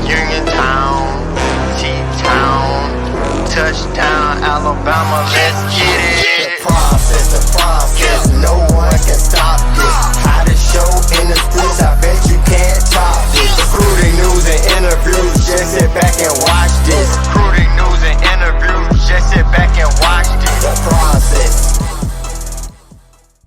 Uniontown, T-Town, touchdown, Alabama, let's get it. The process, no one can stop this. Hottest show in the streets, I bet you can't top this. Recruiting news and interviews, just sit back and watch this. Recruiting news and interviews, just sit back and watch this. The process.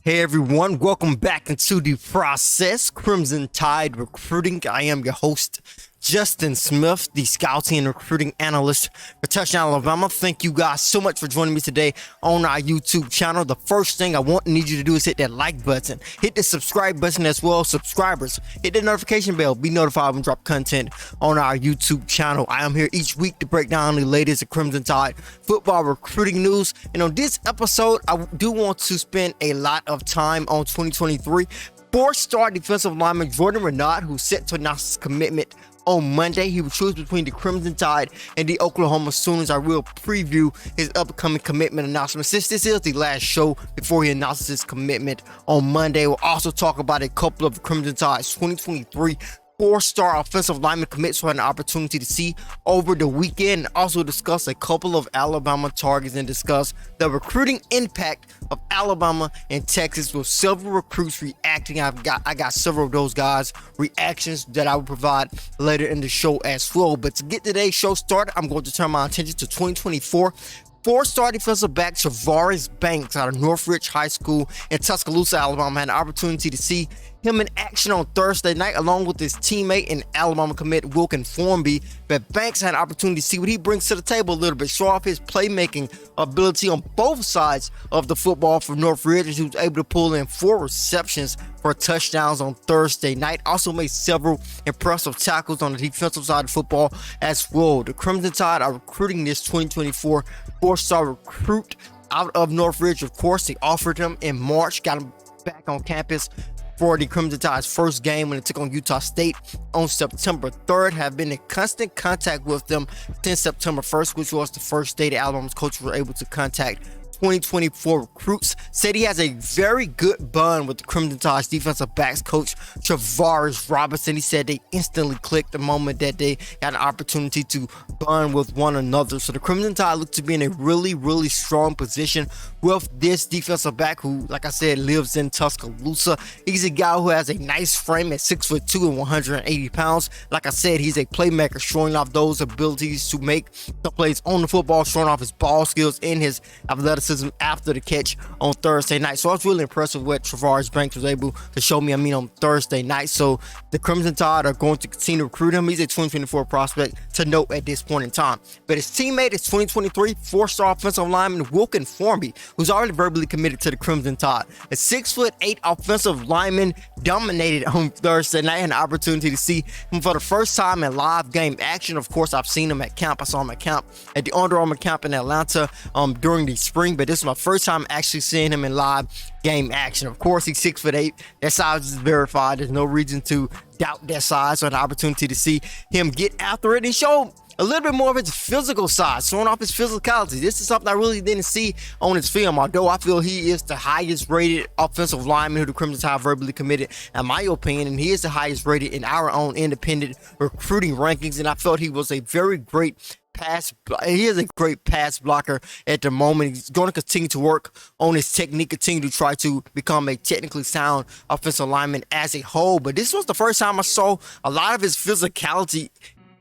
Hey everyone, welcome back into The Process, Crimson Tide Recruiting. I am your host, Justin Smith, the scouting and recruiting analyst for Touchdown Alabama. Thank you guys so much for joining me today on our YouTube channel. The first thing I need you to do is hit that like button, hit the subscribe button as well. Subscribers, hit the notification bell, be notified when we drop content on our YouTube channel. I am here each week to break down the latest Crimson Tide football recruiting news. And on this episode, I do want to spend a lot of time on 2023 four-star defensive lineman Jordan Renaud, who's set to announce his commitment on Monday. He will choose between the Crimson Tide and the Oklahoma Sooners. I will preview his upcoming commitment announcement since this is the last show before he announces his commitment on Monday. We'll also talk about a couple of Crimson Tide's 2023 four-star offensive lineman commits who had an opportunity to see over the weekend. Also discuss a couple of Alabama targets and discuss the recruiting impact of Alabama and Texas with several recruits reacting. I got several of those guys' reactions that I will provide later in the show as well. But to get today's show started, I'm going to turn my attention to 2024 four-star defensive back Travaris Banks out of Northridge High School in Tuscaloosa, Alabama. Had an opportunity to see him in action on Thursday night along with his teammate and Alabama commit Wilkin Formby. But Banks had an opportunity to see what he brings to the table a little bit, show off his playmaking ability on both sides of the football for Northridge, as he was able to pull in 4 receptions for touchdowns on Thursday night. Also made several impressive tackles on the defensive side of football as well. The Crimson Tide are recruiting this 2024 four-star recruit out of Northridge. Of course, they offered him in March, got him back on campus for the Crimson Tide's first game when they took on Utah State on September 3rd. Have been in constant contact with them since September 1st, which was the first day that Alabama's coach was able to contact 2024 recruits. Said he has a very good bond with the Crimson Tide's defensive backs coach Travaris Robinson. He said they instantly clicked the moment that they got an opportunity to bond with one another. So the Crimson Tide look to be in a really strong position with this defensive back who, like I said, lives in Tuscaloosa. He's a guy who has a nice frame at 6'2" and 180 pounds. Like I said, he's a playmaker, showing off those abilities to make the plays on the football, showing off his ball skills and his athleticism after the catch on Thursday night. So I was really impressed with what Travaris Banks was able to show me, on Thursday night. So the Crimson Tide are going to continue to recruit him. He's a 2024 prospect to note at this point in time. But his teammate is 2023 four-star offensive lineman Wilkin Formby, who's already verbally committed to the Crimson Tide. A 6'8" offensive lineman dominated on Thursday night. I had an opportunity to see him for the first time in live game action. Of course, I've seen him at camp. I saw him at camp at the Under Armour camp in Atlanta during the spring, but this is my first time actually seeing him in live game action. Of course, he's 6'8". That size is verified. There's no reason to doubt that size. So an opportunity to see him get after it and show a little bit more of his physical side, showing off his physicality. This is something I really didn't see on his film, although I feel he is the highest rated offensive lineman who the Crimson Tide verbally committed, in my opinion, and he is the highest rated in our own independent recruiting rankings. And I felt he was a very great he is a great pass blocker at the moment. He's going to continue to work on his technique, continue to try to become a technically sound offensive lineman as a whole. But this was the first time I saw a lot of his physicality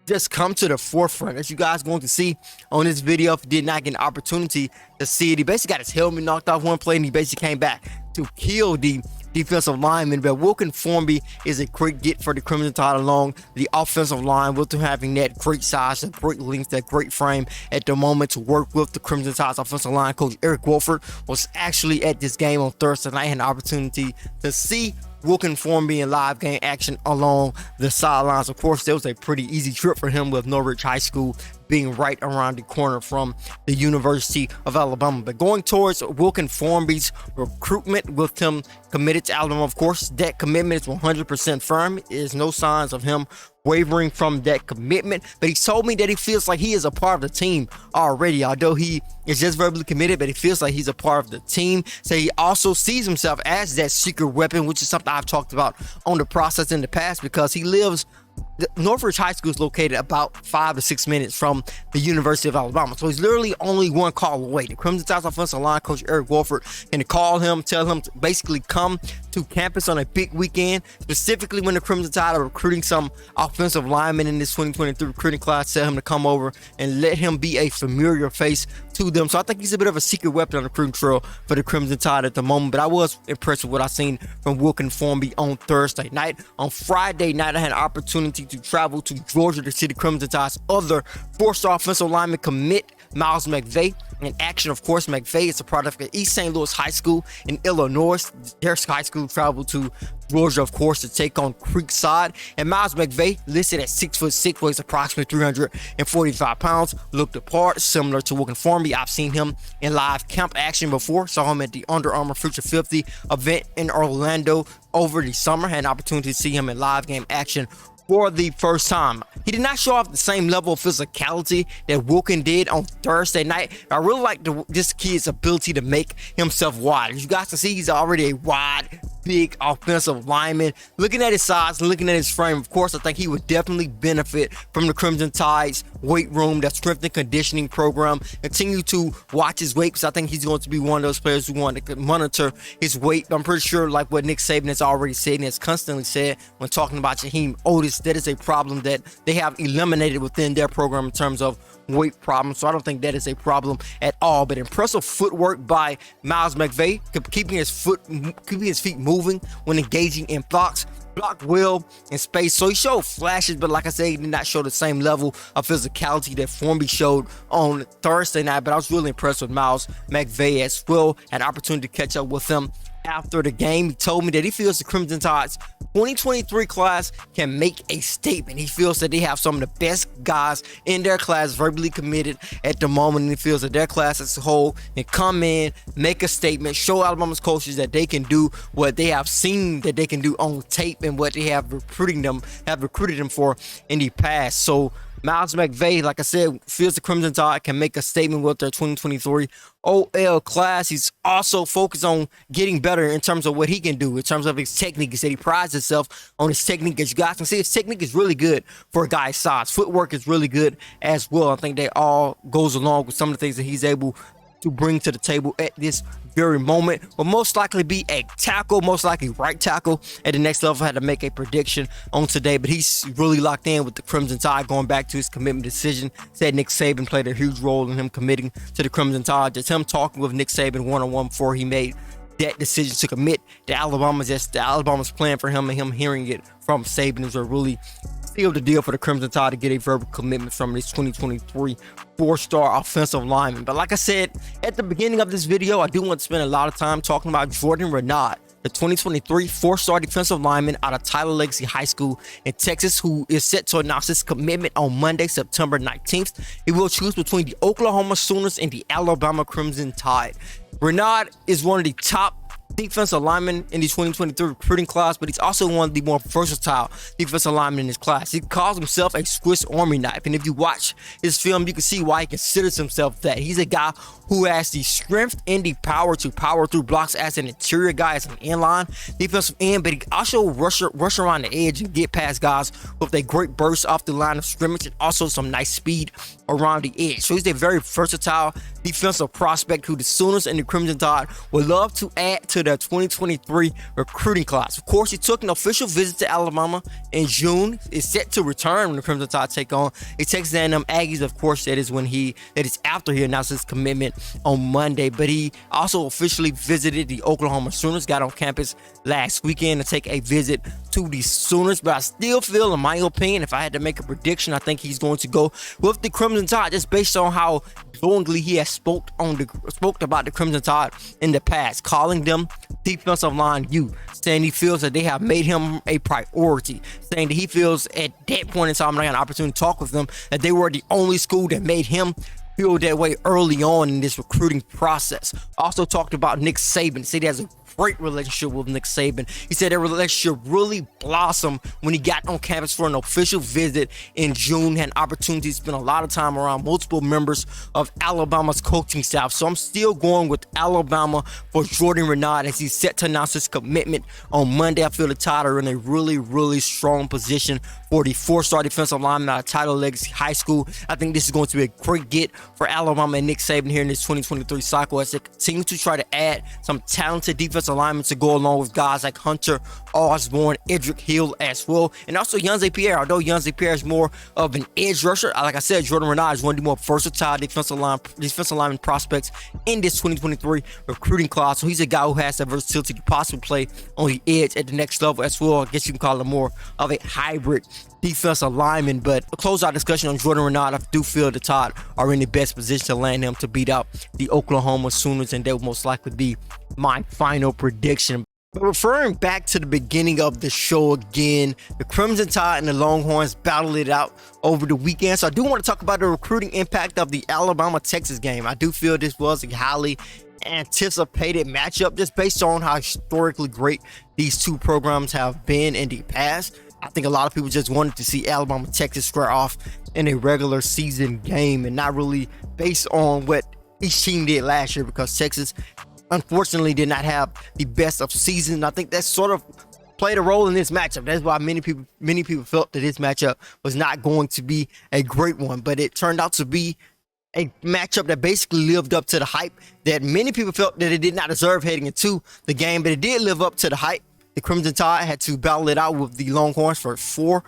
just come to the forefront. As you guys going to see on this video, if you did not get an opportunity to see it, he basically got his helmet knocked off one play and he basically came back to kill the defensive lineman. But Wilkin Formby is a great get for the Crimson Tide along the offensive line, with him having that great size, that great length, that great frame at the moment to work with the Crimson Tide's offensive line. Coach Eric Wolford was actually at this game on Thursday night. I had an opportunity to see Wilkin Formby in live game action along the sidelines. Of course, there was a pretty easy trip for him with Northridge High School being right around the corner from the University of Alabama. But going towards Wilkin Formby's recruitment with him committed to Alabama, of course, that commitment is 100% firm. There's no signs of him wavering from that commitment, but he told me that he feels like he is a part of the team already, although he is just verbally committed, but he feels like he's a part of the team. So he also sees himself as that secret weapon, which is something I've talked about on the process in the past, because he lives Northridge High School is located about 5 to 6 minutes from the University of Alabama. So he's literally only one call away. The Crimson Tide's offensive line coach Eric Wolford can call him, tell him to basically come to campus on a big weekend, specifically when the Crimson Tide are recruiting some offensive linemen in this 2023 recruiting class. Tell him to come over and let him be a familiar face to them. So I think he's a bit of a secret weapon on the recruiting trail for the Crimson Tide at the moment. But I was impressed with what I seen from Wilkin Formby on Thursday night. On Friday night, I had an opportunity to travel to Georgia to see the Crimson Tide's other four-star offensive lineman commit, Miles McVay. In action, of course, McVay is a product of East St. Louis High School in Illinois. Their high school traveled to Georgia, of course, to take on Creekside. And Miles McVay, listed at 6'6", weighs approximately 345 pounds, looked the part, similar to Wilkin Formby. I've seen him in live camp action before. Saw him at the Under Armour Future 50 event in Orlando over the summer. Had an opportunity to see him in live game action for the first time. He did not show off the same level of physicality that Wilkin did on Thursday night. I really like this kid's ability to make himself wide. As you guys can see, he's already a wide, big offensive lineman. Looking at his size, looking at his frame, of course, I think he would definitely benefit from the Crimson Tide's weight room, that strength and conditioning program. Continue to watch his weight, because I think he's going to be one of those players who want to monitor his weight. I'm pretty sure, like what Nick Saban has already said and has constantly said when talking about Jaheim Otis, that is a problem that they have eliminated within their program in terms of weight problems. So I don't think that is a problem at all. But impressive footwork by Miles McVay, keeping his feet moving when engaging in blocks. Blocked well in space, so he showed flashes, but like I said, he did not show the same level of physicality that Formby showed on Thursday night. But I was really impressed with Miles McVay as well. Had an opportunity to catch up with him after the game. He told me that he feels the Crimson Tide's 2023 class can make a statement. He feels that they have some of the best guys in their class verbally committed at the moment, and he feels that their class as a whole can come in, make a statement, show Alabama's coaches that they can do what they have seen that they can do on tape and what they have recruited them for in the past. So Miles McVay, like I said, feels the Crimson Tide can make a statement with their 2023 OL class. He's also focused on getting better in terms of what he can do, in terms of his technique. He said he prides himself on his technique. As you guys can see, his technique is really good for a guy's size. Footwork is really good as well. I think that all goes along with some of the things that he's able to bring to the table at this very moment. Will most likely be a tackle, most likely right tackle at the next level. I had to make a prediction on today, but he's really locked in with the Crimson Tide, going back to his commitment decision. Said Nick Saban played a huge role in him committing to the Crimson Tide. Just him talking with Nick Saban one-on-one before he made that decision to commit to Alabama. Just the Alabama's plan for him, and him hearing it from Saban is a really sealed the deal for the Crimson Tide to get a verbal commitment from this 2023 four-star offensive lineman. But like I said at the beginning of this video, I do want to spend a lot of time talking about Jordan Renaud, the 2023 four-star defensive lineman out of Tyler Legacy High School in Texas, who is set to announce his commitment on Monday, September 19th. He will choose between the Oklahoma Sooners and the Alabama Crimson Tide. Renaud is one of the top defensive lineman in the 2023 recruiting class, but he's also one of the more versatile defensive linemen in his class. He calls himself a Swiss Army knife, and if you watch his film, you can see why he considers himself that. He's a guy who has the strength and the power to power through blocks as an interior guy, as an inline defensive end, but he also rush around the edge and get past guys with a great burst off the line of scrimmage and also some nice speed around the edge. So he's a very versatile defensive prospect who the Sooners and the Crimson Tide would love to add to their 2023 recruiting class. Of course, he took an official visit to Alabama in June. Is set to return when the Crimson Tide take on the Texas A&M Aggies. Of course, that is after he announced his commitment on Monday. But he also officially visited the Oklahoma Sooners. Got on campus last weekend to take a visit to the Sooners. But I still feel, in my opinion, if I had to make a prediction, I think he's going to go with the Crimson Tide, just based on how glowingly he has spoke about the Crimson Tide in the past, calling them defensive line youth, saying he feels that they have made him a priority, saying that he feels at that point in time, when I got an opportunity to talk with them, that they were the only school that made him feel that way early on in this recruiting process. Also talked about Nick Saban, said he has a great relationship with Nick Saban. He said their relationship really blossomed when he got on campus for an official visit in June. Had an opportunity to spend a lot of time around multiple members of Alabama's coaching staff. So I'm still going with Alabama for Jordan Renaud as he's set to announce his commitment on Monday. I feel the Tide are in a really strong position for the 4-star defensive lineman out of Tidal Legacy High School. I think this is going to be a great get for Alabama and Nick Saban here in this 2023 cycle as they continue to try to add some talented defensive linemen to go along with guys like Hunter Osborne, Edric Hill as well, and also Yunze Pierre. Although Yunze Pierre is more of an edge rusher, like I said, Jordan Renaud is one of the more versatile defensive lineman prospects in this 2023 recruiting class. So he's a guy who has the versatility to possibly play on the edge at the next level as well. I guess you can call him more of a hybrid defensive lineman. But to close our discussion on Jordan Renaud, I do feel the Tide are in the best position to land him to beat out the Oklahoma Sooners, and that will most likely be my final prediction. But referring back to the beginning of the show again, the Crimson Tide and the Longhorns battled it out over the weekend. So I do want to talk about the recruiting impact of the Alabama-Texas game. I do feel this was a highly anticipated matchup just based on how historically great these two programs have been in the past. I think a lot of people just wanted to see Alabama-Texas square off in a regular season game and not really based on what each team did last year, because Texas unfortunately did not have the best of season. I think that sort of played a role in this matchup. That's why many people felt that this matchup was not going to be a great one, but it turned out to be a matchup that basically lived up to the hype that many people felt that it did not deserve heading into the game, but it did live up to the hype. The Crimson Tide had to battle it out with the Longhorns for 4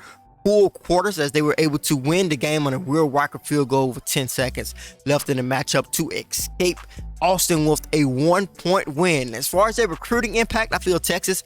full quarters as they were able to win the game on a Will Riker field goal with 10 seconds left in the matchup to escape Austin with a 1-point win. As far as their recruiting impact, I feel Texas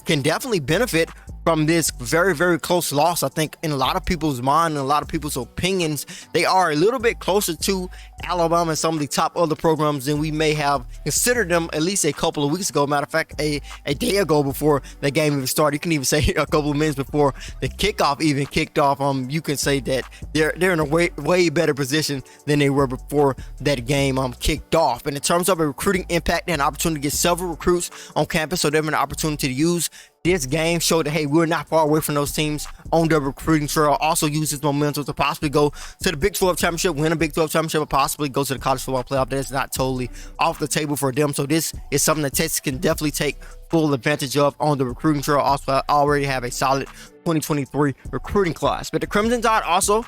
can definitely benefit from this very close loss. I think in a lot of people's mind and a lot of people's opinions, they are a little bit closer to Alabama and some of the top other programs than we may have considered them at least a couple of weeks ago. Matter of fact, a day ago before the game even started. You can even say a couple of minutes before the kickoff even kicked off. You can say that they're in a way better position than they were before that game kicked off. And in terms of a recruiting impact, they had an opportunity to get several recruits on campus, so they have an opportunity to use this game, show that, hey, we're not far away from those teams on the recruiting trail. Also use this momentum to possibly go to the Big 12 championship, win a Big 12 championship, or possibly go to the college football playoff. That is not totally off the table for them. So this is something that Texas can definitely take full advantage of on the recruiting trail. Also, already have a solid 2023 recruiting class. But the Crimson Tide also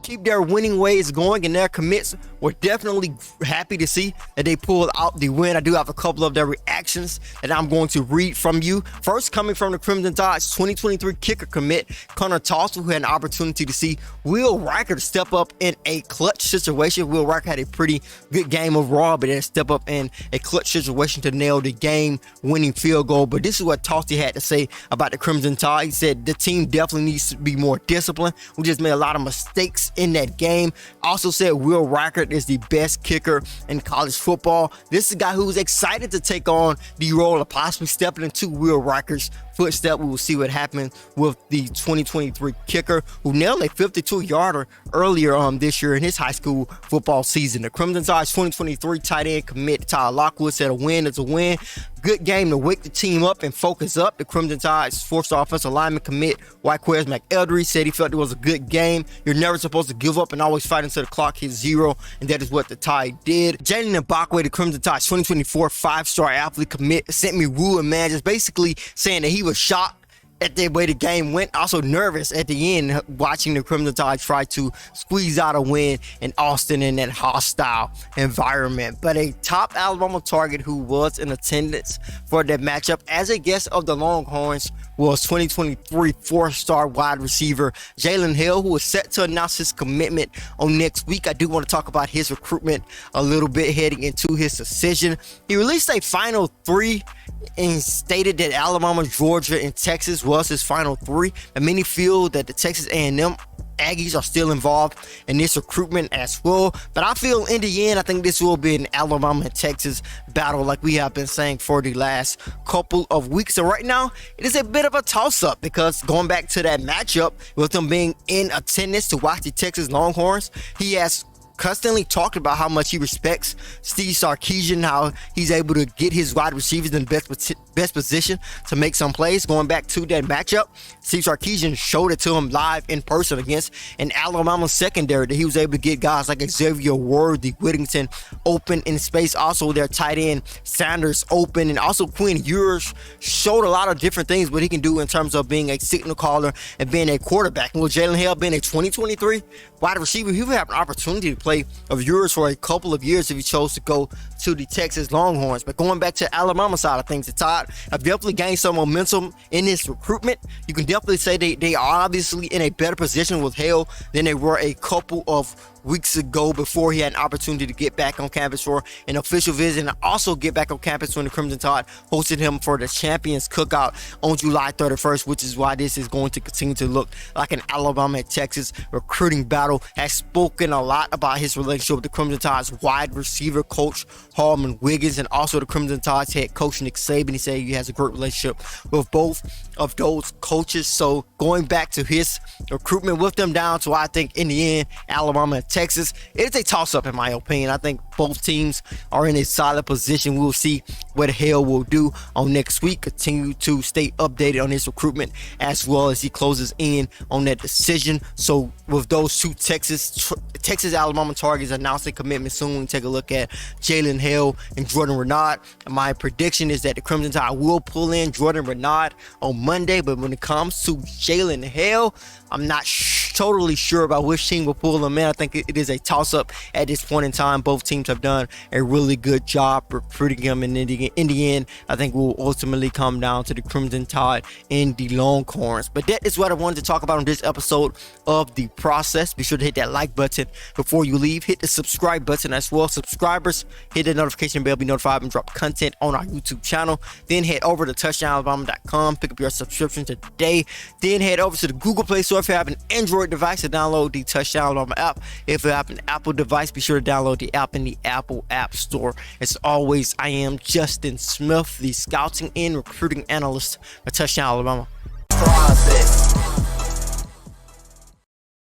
keep their winning ways going, and their commits were definitely happy to see that they pulled out the win. I do have a couple of their reactions that I'm going to read from you. First, coming from the Crimson Tide's 2023 kicker commit, Connor Tostle, who had an opportunity to see Will Riker step up in a clutch situation. Will Riker had a pretty good game overall, but then step up in a clutch situation to nail the game-winning field goal. But this is what Tostle had to say about the Crimson Tide. He said the team definitely needs to be more disciplined. We just made a lot of mistakes in that game. Also said Will Riker is the best kicker in college football. This is a guy who's excited to take on the role of possibly stepping into Will Riker's footstep. We will see what happens with the 2023 kicker who nailed a 52-yarder earlier this year in his high school football season. The Crimson Tide's 2023 tight end commit Tyler Lockwood said a win is a win. Good game to wake the team up and focus up. The Crimson Tide's 4-star offensive lineman commit Wyquez McElderry said he felt it was a good game. You're never supposed to give up and always fight until the clock hits 0, and that is what the Tide did. Jalen Hale, the Crimson Tide's 2024 5-star athlete commit, sent me wooing, man, just basically saying that he was shocked at the way the game went, also nervous at the end watching the Crimson Tide try to squeeze out a win in Austin in that hostile environment. But a top Alabama target who was in attendance for that matchup as a guest of the Longhorns was 2023 4-star wide receiver Jalen Hale, who is set to announce his commitment on next week. I do want to talk about his recruitment a little bit heading into his decision. He released a final 3 and stated that Alabama, Georgia, and Texas was his final 3. And many feel that the Texas A&M Aggies are still involved in this recruitment as well. But I feel in the end, I think this will be an Alabama and Texas battle like we have been saying for the last couple of weeks. And right now, it is a bit of a toss-up because going back to that matchup with them being in attendance to watch the Texas Longhorns, he has constantly talked about how much he respects Steve Sarkisian, how he's able to get his wide receivers in the best position to make some plays. Going back to that matchup, Steve Sarkisian showed it to him live in person against an Alabama secondary that he was able to get guys like Xavier Worthy, Whittington open in space. Also their tight end Sanders open, and also Quinn Ewers showed a lot of different things what he can do in terms of being a signal caller and being a quarterback. And with Jalen Hale being a 2023 wide receiver, he would have an opportunity to play of yours for a couple of years if he chose to go to the Texas Longhorns. But going back to Alabama side of things, the Tide have definitely gained some momentum in this recruitment. You can definitely say they are obviously in a better position with Hale than they were a couple of weeks ago before he had an opportunity to get back on campus for an official visit and also get back on campus when the Crimson Tide hosted him for the Champions Cookout on July 31st, which is why this is going to continue to look like an Alabama and Texas recruiting battle. Has spoken a lot about his relationship with the Crimson Tide's wide receiver coach Harmon Wiggins and also the Crimson Tide's head coach Nick Saban. He said he has a great relationship with both of those coaches. So going back to his recruitment with them down to, I think in the end, Alabama and Texas, it's a toss-up in my opinion. I think both teams are in a solid position. We'll see what Hale will do on next week. Continue to stay updated on his recruitment as well as he closes in on that decision. So with those two Texas Alabama targets announcing commitment soon, we take a look at Jalen Hale and Jordan Renaud. And my prediction is that the Crimson Tide will pull in Jordan Renaud on Monday, but when it comes to Jalen Hale, I'm not totally sure about which team will pull him in. I think it is a toss-up at this point in time. Both teams have done a really good job recruiting him, and in the end, I think will ultimately come down to the Crimson Tide and the Longhorns. But that is what I wanted to talk about on this episode of The Process. Be sure to hit that like button before you leave. Hit the subscribe button as well. Subscribers, hit the notification bell, be notified when we drop content on our YouTube channel. Then head over to touchdownalabama.com, pick up your subscription today. Then head over to the Google Play Store if you have an Android device to download the Touchdown Alabama app. If you have an Apple device, be sure to download the app in the Apple App Store. As always, I am Justin Smith, the scouting and recruiting analyst at Touchdown Alabama. Process.